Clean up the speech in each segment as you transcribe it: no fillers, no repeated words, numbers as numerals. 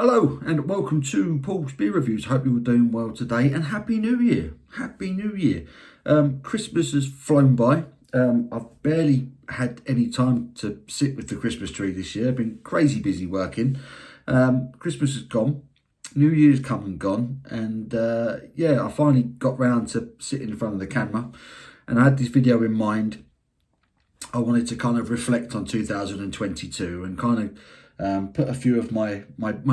Hello and welcome to Paul's Beer Reviews. Hope you're doing well today and Happy New Year. Happy New Year. Christmas has flown by. I've barely had any time to sit with the Christmas tree this year. I've been crazy busy working. Christmas is gone. New Year's come and gone. And I finally got round to sitting in front of the camera. And I had this video in mind. I wanted to kind of reflect on 2022 and kind of put a few of my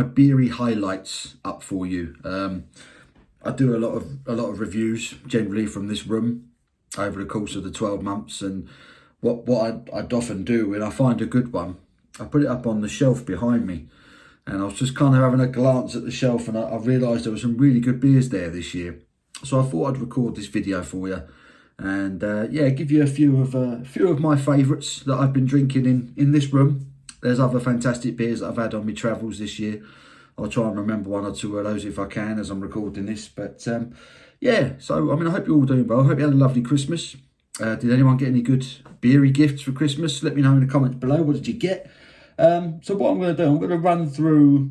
beery highlights up for you. I do a lot of reviews generally from this room over the course of the 12 months, and what I'd often do when I find a good one, I put it up on the shelf behind me, and I was just kind of having a glance at the shelf, and I realised there were some really good beers there this year. So I thought I'd record this video for you, and give you a few of my favourites that I've been drinking in this room. There's other fantastic beers that I've had on my travels this year. I'll try and remember one or two of those if I can as I'm recording this. But so I hope you're all doing well. I hope you had a lovely Christmas. Did anyone get any good beery gifts for Christmas? Let me know in the comments below. What did you get? So what I'm going to do, I'm going to run through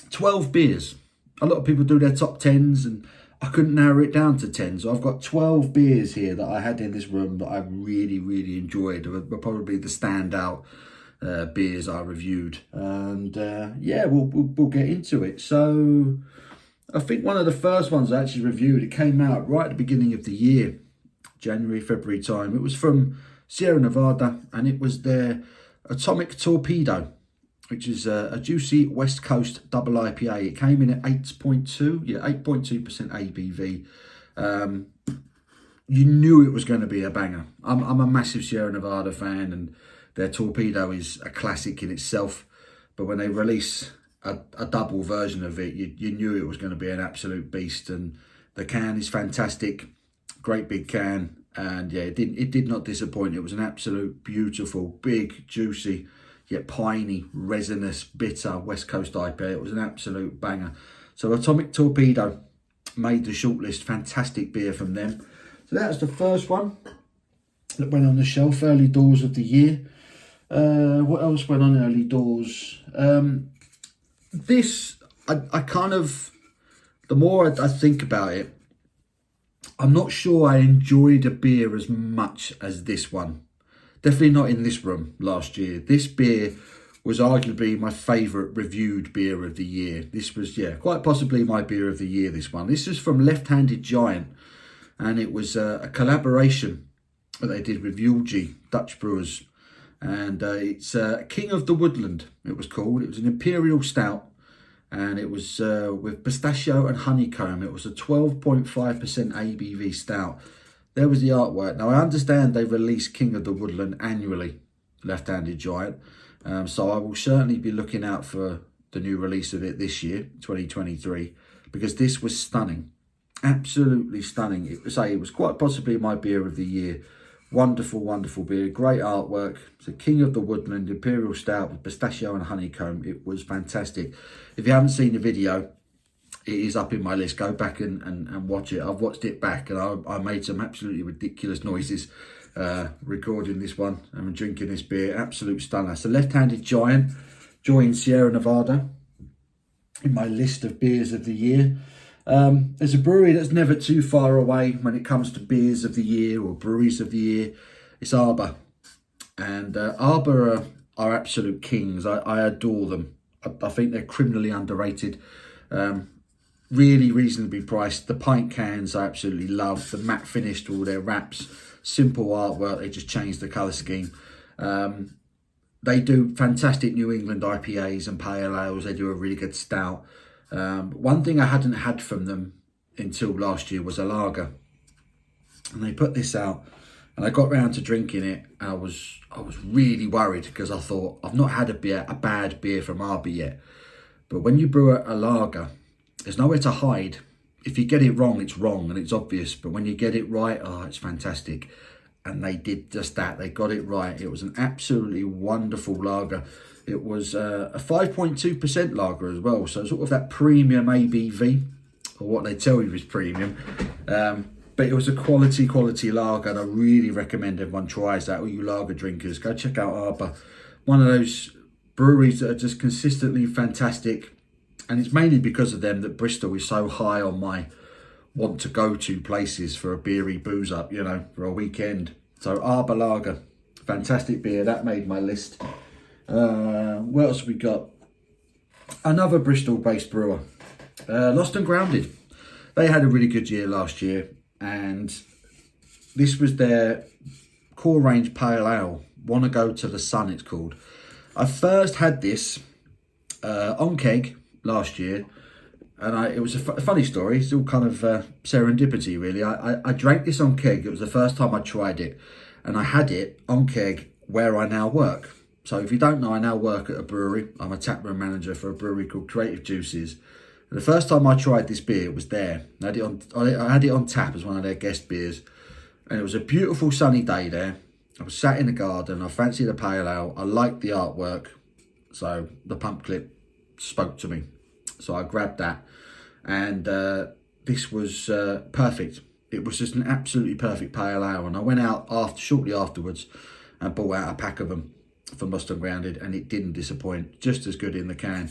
12 beers. A lot of people do their top 10s and I couldn't narrow it down to 10. So I've got 12 beers here that I had in this room that I really, really enjoyed. Were probably the standout beers I reviewed, and we'll get into it. So I think one of the first ones I actually reviewed, it came out right at the beginning of the year, January, February time. It was from Sierra Nevada, and it was their Atomic Torpedo, which is a juicy West Coast double IPA. It came in at 8.2% ABV. You knew it was going to be a banger. I'm a massive Sierra Nevada fan, and their Torpedo is a classic in itself, but when they release a double version of it, you knew it was going to be an absolute beast. And the can is fantastic, great big can, and it did not disappoint. It was an absolute beautiful, big, juicy, yet piney, resinous, bitter West Coast IPA. It was an absolute banger. So Atomic Torpedo made the shortlist. Fantastic beer from them. So that was the first one that went on the shelf early doors of the year. What else went on early doors? This, I kind of, the more I think about it, I'm not sure I enjoyed a beer as much as this one. Definitely not in this room last year. This beer was arguably my favourite reviewed beer of the year. This was, quite possibly my beer of the year, this one. This is from Left-Handed Giant, and it was a collaboration that they did with Ulgi, Dutch brewers. And it's King of the Woodland, it was called. It was an Imperial Stout, and it was with pistachio and honeycomb. It was a 12.5% ABV stout. There was the artwork. Now, I understand they release King of the Woodland annually, Left-Handed Giant. So I will certainly be looking out for the new release of it this year, 2023, because this was stunning. Absolutely stunning. It was quite possibly my beer of the year. Wonderful, wonderful beer. Great artwork. It's a King of the Woodland Imperial Stout with pistachio and honeycomb. It was fantastic. If you haven't seen the video, it is up in my list. Go back and watch it. I've watched it back, and I made some absolutely ridiculous noises recording this one and drinking this beer. Absolute stunner. So Left-Handed Giant joined Sierra Nevada in my list of beers of the year. There's a brewery that's never too far away when it comes to beers of the year or breweries of the year. It's Arbor, and Arbor are absolute kings. I adore them. I think they're criminally underrated. Really reasonably priced. The pint cans I absolutely love. The matte finish to all their wraps. Simple artwork. They just changed the colour scheme. They do fantastic New England IPAs and pale ales. They do a really good stout. One thing I hadn't had from them until last year was a lager, and they put this out, and I got round to drinking it, and I was really worried because I thought, I've not had a bad beer from Arbor yet. But when you brew a lager, there's nowhere to hide. If you get it wrong, it's wrong and it's obvious, but when you get it right, it's fantastic. And they did just that. They got it right. It was an absolutely wonderful lager. It was a 5.2% lager as well, so sort of that premium ABV, or what they tell you is premium. But it was a quality lager, and I really recommend everyone tries that. All you lager drinkers, go check out Arbor. One of those breweries that are just consistently fantastic. And it's mainly because of them that Bristol is so high on my want to go to places for a beery booze up, you know, for a weekend. So Arbor Lager, fantastic beer, that made my list. What else have we got? Another Bristol based brewer, Lost and Grounded. They had a really good year last year, and this was their core range pale ale, Wanna Go to the Sun it's called. I first had this on keg last year, and it was a funny story. It's all kind of serendipity, really. I drank this on keg. It was the first time I tried it, and I had it on keg where I now work. So if you don't know, I now work at a brewery. I'm a taproom manager for a brewery called Creative Juices. And the first time I tried this beer, it was there. I had it on tap as one of their guest beers, and it was a beautiful sunny day there. I was sat in the garden. I fancied a pale ale. I liked the artwork, so the pump clip spoke to me. So I grabbed that, and this was perfect. It was just an absolutely perfect pale ale, and I went out shortly afterwards and bought out a pack of them from Lost and Grounded, and it didn't disappoint. Just as good in the can.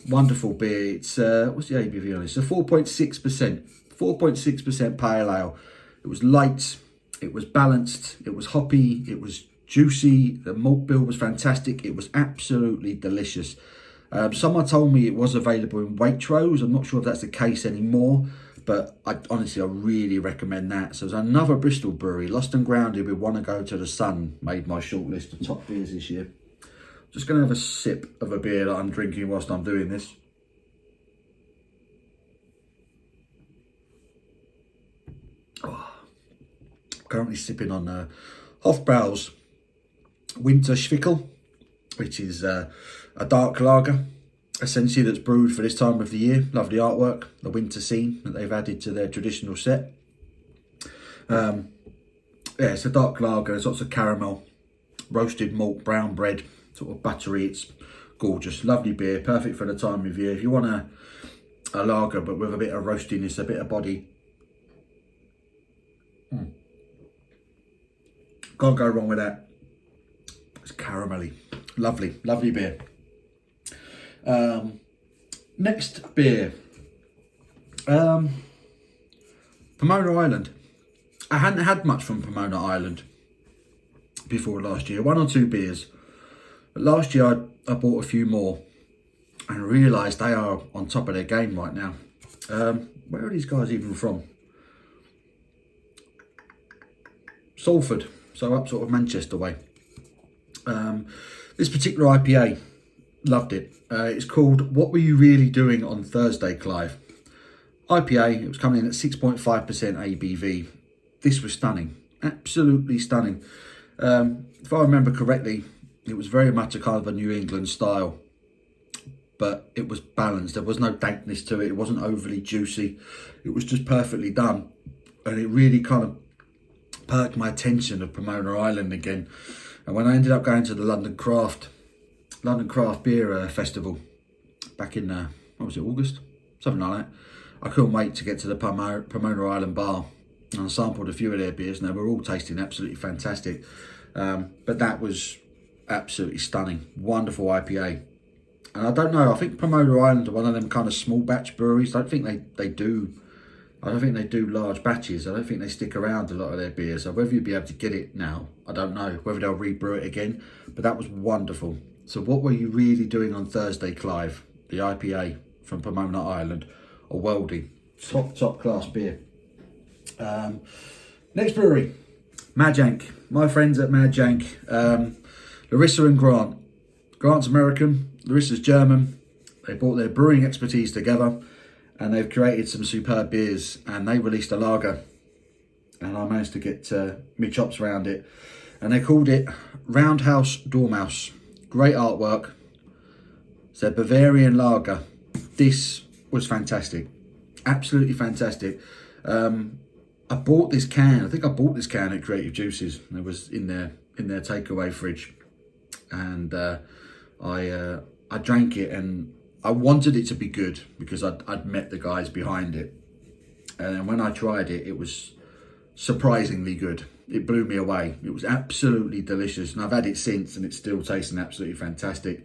Wonderful beer. It's what's the ABV on this? It's a 4.6%. 4.6% pale ale. It was light. It was balanced. It was hoppy. It was juicy. The malt bill was fantastic. It was absolutely delicious. Someone told me it was available in Waitrose. I'm not sure if that's the case anymore, but I really recommend that. So there's another Bristol brewery, Lost and Grounded with Wanna Go to the Sun, made my shortlist of top beers this year. Just going to have a sip of a beer that I'm drinking whilst I'm doing this. Currently sipping on Hofbrau's Winter Schwickel, which is a dark lager, essentially, that's brewed for this time of the year. Lovely artwork, the winter scene that they've added to their traditional set. Yeah, it's a dark lager. There's lots of caramel, roasted malt, brown bread, sort of buttery. It's gorgeous, lovely beer, perfect for the time of year. If you want a lager but with a bit of roastiness, a bit of body, can't go wrong with that. It's caramelly, lovely beer. Next beer, Pomona Island. I hadn't had much from Pomona Island before last year, 1 or 2 beers. But last year I bought a few more and realised they are on top of their game right now. Where are these guys even from? Salford, so up sort of Manchester way. This particular IPA, loved it. It's called What Were You Really Doing on Thursday, Clive? IPA, it was coming in at 6.5% ABV. This was stunning, absolutely stunning. If I remember correctly, it was very much a kind of a New England style, but it was balanced. There was no dankness to it. It wasn't overly juicy. It was just perfectly done, and it really kind of perked my attention of Pomona Island again. And when I ended up going to the London Craft Beer Festival back in what was it, August, something like that, I couldn't wait to get to the Pomona Island bar, and I sampled a few of their beers, and they were all tasting absolutely fantastic. But that was absolutely stunning, wonderful IPA. And I don't know, I think Pomona Island are one of them kind of small batch breweries. I don't think they do large batches. I don't think they stick around a lot of their beers. So whether you'll be able to get it now, I don't know. Whether they'll rebrew it again. But that was wonderful. So What Were You Really Doing on Thursday, Clive? The IPA from Pomona Island, a worldie. Top class beer. Next brewery, Mad Jank. My friends at Mad Jank. Larissa and Grant. Grant's American, Larissa's German. They brought their brewing expertise together, and they've created some superb beers, and they released a lager, and I managed to get my chops around it, and they called it Roundhouse Dormouse. Great artwork. It's a Bavarian lager. This was fantastic, absolutely fantastic. I bought this can. I think I bought this can at Creative Juices. It was in their takeaway fridge, and I drank it, and I wanted it to be good because I'd met the guys behind it, and then when I tried it, it was surprisingly good. It blew me away. It was absolutely delicious, and I've had it since, and it's still tasting absolutely fantastic.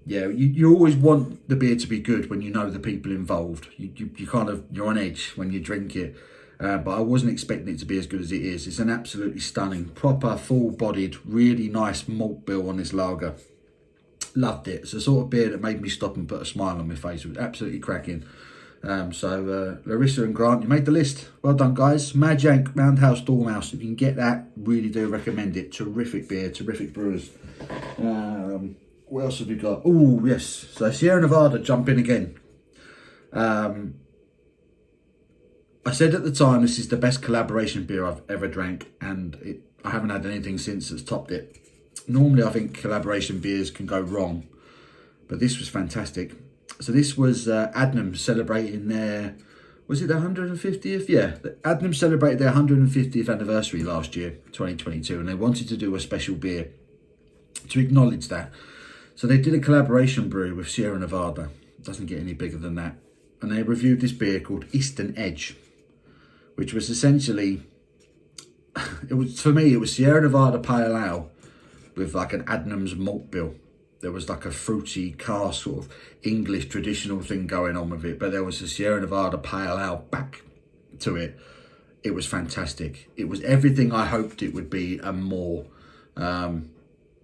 Yeah, you always want the beer to be good when you know the people involved. You kind of, you're on edge when you drink it. But I wasn't expecting it to be as good as it is. It's an absolutely stunning, proper, full-bodied, really nice malt bill on this lager. Loved it. It's the sort of beer that made me stop and put a smile on my face. It was absolutely cracking. So Larissa and Grant, you made the list. Well done, guys. Mad Yank, Roundhouse, Dormouse. If you can get that, really do recommend it. Terrific beer, terrific brewers. What else have we got? Oh, yes. So Sierra Nevada, jump in again. I said at the time, this is the best collaboration beer I've ever drank, and I haven't had anything since that's topped it. Normally, I think collaboration beers can go wrong, but this was fantastic. So this was Adnam celebrating their, was it their 150th? Yeah, Adnam celebrated their 150th anniversary last year, 2022, and they wanted to do a special beer to acknowledge that. So they did a collaboration brew with Sierra Nevada. Doesn't get any bigger than that. And they reviewed this beer called Eastern Edge, which was essentially, for me, it was Sierra Nevada Pale Ale with like an Adnams malt bill. There was like a fruity, cask sort of English traditional thing going on with it, but there was a Sierra Nevada Pale Ale back to it. It was fantastic. It was everything I hoped it would be and more.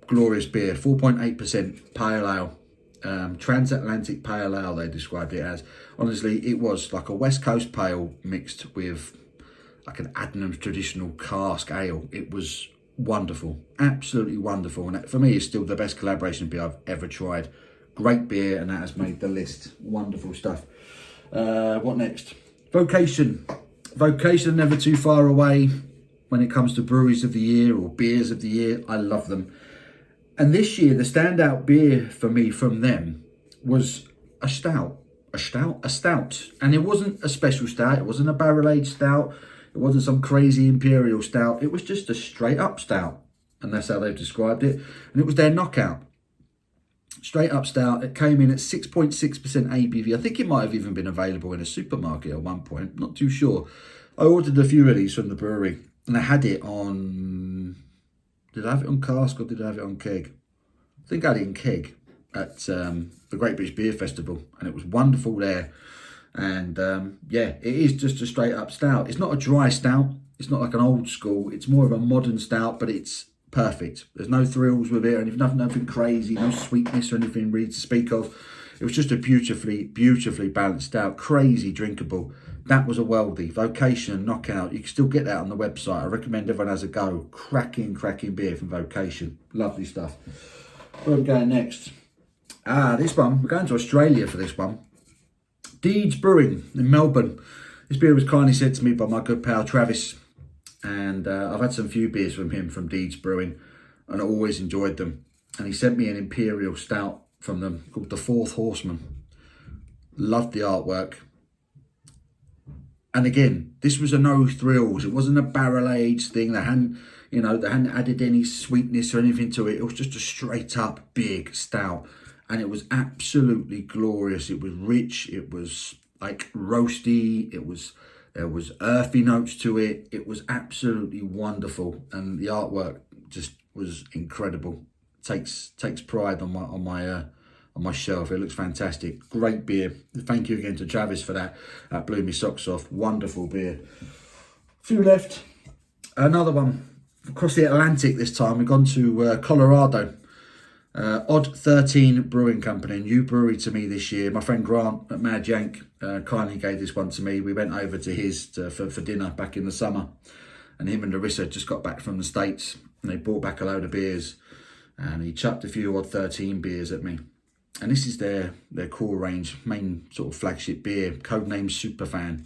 Glorious beer, 4.8% Pale Ale. Transatlantic Pale Ale, they described it as. Honestly, it was like a West Coast Pale mixed with like an Adnams traditional cask ale. It was wonderful, absolutely wonderful. And that, for me, is still the best collaboration beer I've ever tried. Great beer, and that has made the list. Wonderful stuff. What next? Vocation. Vocation, never too far away when it comes to breweries of the year or beers of the year. I love them. And this year, the standout beer for me from them was a stout. A stout. And it wasn't a special stout. It wasn't a barrel-aged stout. It wasn't some crazy imperial stout. It was just a straight-up stout. And that's how they've described it. And it was their knockout. Straight-up stout. It came in at 6.6% ABV. I think it might have even been available in a supermarket at one point. Not too sure. I ordered a few of these from the brewery. And I had it on... Did I have it on cask or did I have it on keg? I think I had it in keg at the Great British Beer Festival, and it was wonderful there. And yeah, it is just a straight up stout. It's not a dry stout. It's not like an old school. It's more of a modern stout, but it's perfect. There's no thrills with it, and nothing crazy, no sweetness or anything really to speak of. It was just a beautifully balanced stout, crazy drinkable. That was a worldie. Vocation knockout. You can still get that on the website. I recommend everyone has a go. Cracking beer from Vocation. Lovely stuff. Where are we going next? This one. We're going to Australia for this one. Deeds Brewing in Melbourne. This beer was kindly sent to me by my good pal Travis. And I've had some few beers from him from Deeds Brewing. And I always enjoyed them. And he sent me an Imperial Stout from them called the Fourth Horseman. Loved the artwork. And again, this was a no thrills. It wasn't a barrel aged thing. They hadn't added any sweetness or anything to it. It was just a straight up big stout. And it was absolutely glorious. It was rich. It was like roasty. There was earthy notes to it. It was absolutely wonderful. And the artwork just was incredible. Takes pride on my shelf. It looks fantastic. Great beer. Thank you again to Travis for that. That blew me socks off. Wonderful beer. A few left. Another one across the Atlantic this time. We've gone to Colorado. Odd 13 Brewing Company, a new brewery to me this year. My friend Grant at Mad Yank kindly gave this one to me. We went over to his for dinner back in the summer, and him and Larissa just got back from the States, and they brought back a load of beers, and he chucked a few Odd 13 beers at me. And this is their core range, main sort of flagship beer, codename Superfan.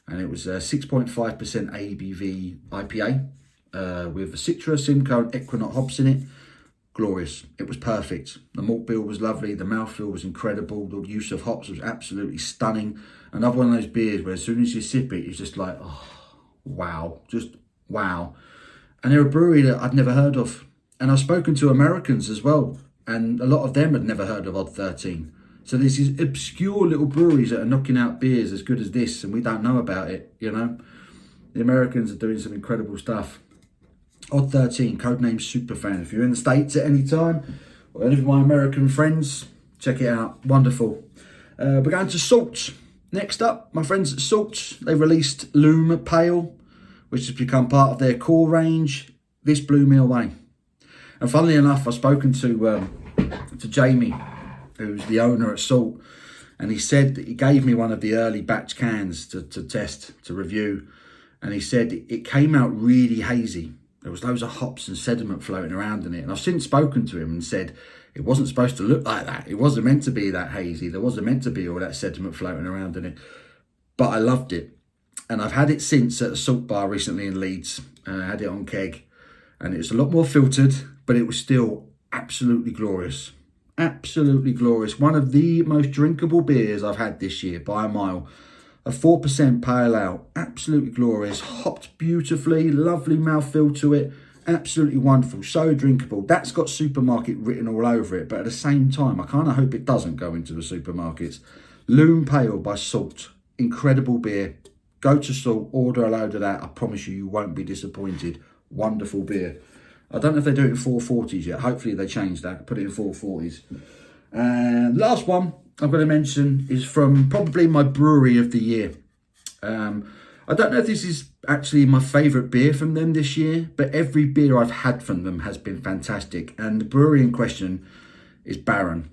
And it was 6.5% ABV IPA with Citra, Simcoe and Equinox hops in it. Glorious. It was perfect. The malt bill was lovely. The mouthfeel was incredible. The use of hops was absolutely stunning. Another one of those beers where as soon as you sip it, it's just like, oh, wow. Just wow. And they're a brewery that I'd never heard of. And I've spoken to Americans as well. And a lot of them had never heard of Odd 13. So there's these obscure little breweries that are knocking out beers as good as this, and we don't know about it, you know. The Americans are doing some incredible stuff. Odd 13, codename Superfan. If you're in the States at any time, or any of my American friends, Check it out. Wonderful. We're going to Salt. Next up, my friends at Salt, they released Loom Pale, which has become part of their core range. This blew me away. And funnily enough, I've spoken to Jamie, who's the owner at Salt, and he said that he gave me one of the early batch cans to test, to review, and he said it came out really hazy. There was loads of hops and sediment floating around in it, and I've since spoken to him and said it wasn't supposed to look like that. It wasn't meant to be that hazy. There wasn't meant to be all that sediment floating around in it, but I loved it. And I've had it since at a Salt bar recently in Leeds, and I had it on keg, and it was a lot more filtered, but it was still absolutely glorious. Absolutely glorious. One of the most drinkable beers I've had this year by a mile. A 4% pale ale. Absolutely glorious. Hopped beautifully. Lovely mouthfeel to it. Absolutely wonderful. So drinkable. That's got supermarket written all over it, but at the same time, I kind of hope it doesn't go into the supermarkets. Loom Pale by Salt. Incredible beer. Go to Salt, order a load of that. I promise you won't be disappointed. Wonderful beer. I don't know if they do it in 440s yet. Hopefully they change that. Put it in 440s. And last one I'm going to mention is from probably my brewery of the year. I don't know if this is actually my favourite beer from them this year, but every beer I've had from them has been fantastic. And the brewery in question is Baron.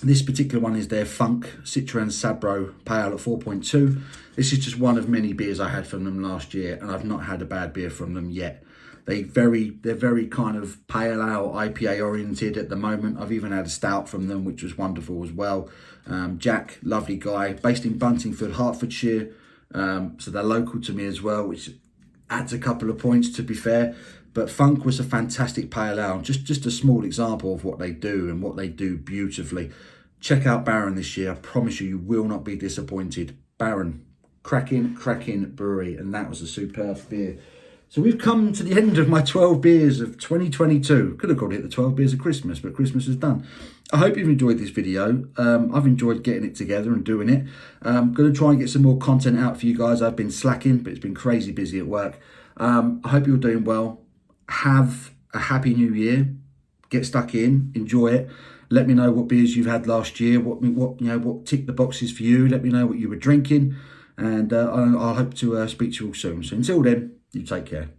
This particular one is their Funk Citroen Sabro Pale at 4.2. This is just one of many beers I had from them last year, and I've not had a bad beer from them yet. They're very kind of pale ale, IPA oriented at the moment. I've even had a stout from them, which was wonderful as well. Jack, lovely guy, based in Buntingford, Hertfordshire. So they're local to me as well, which adds a couple of points to be fair. But Funk was a fantastic pale ale. Just a small example of what they do and what they do beautifully. Check out Baron this year. I promise you, you will not be disappointed. Baron, cracking brewery, and that was a superb beer. So we've come to the end of my 12 beers of 2022. Could have called it the 12 beers of Christmas, but Christmas is done. I hope you've enjoyed this video. I've enjoyed getting it together and doing it. I'm going to try and get some more content out for you guys. I've been slacking, but it's been crazy busy at work. I hope you're doing well. Have a happy new year. Get stuck in, enjoy it. Let me know what beers you've had last year, what ticked the boxes for you. Let me know what you were drinking, and I'll hope to speak to you all soon. So until then, you take care.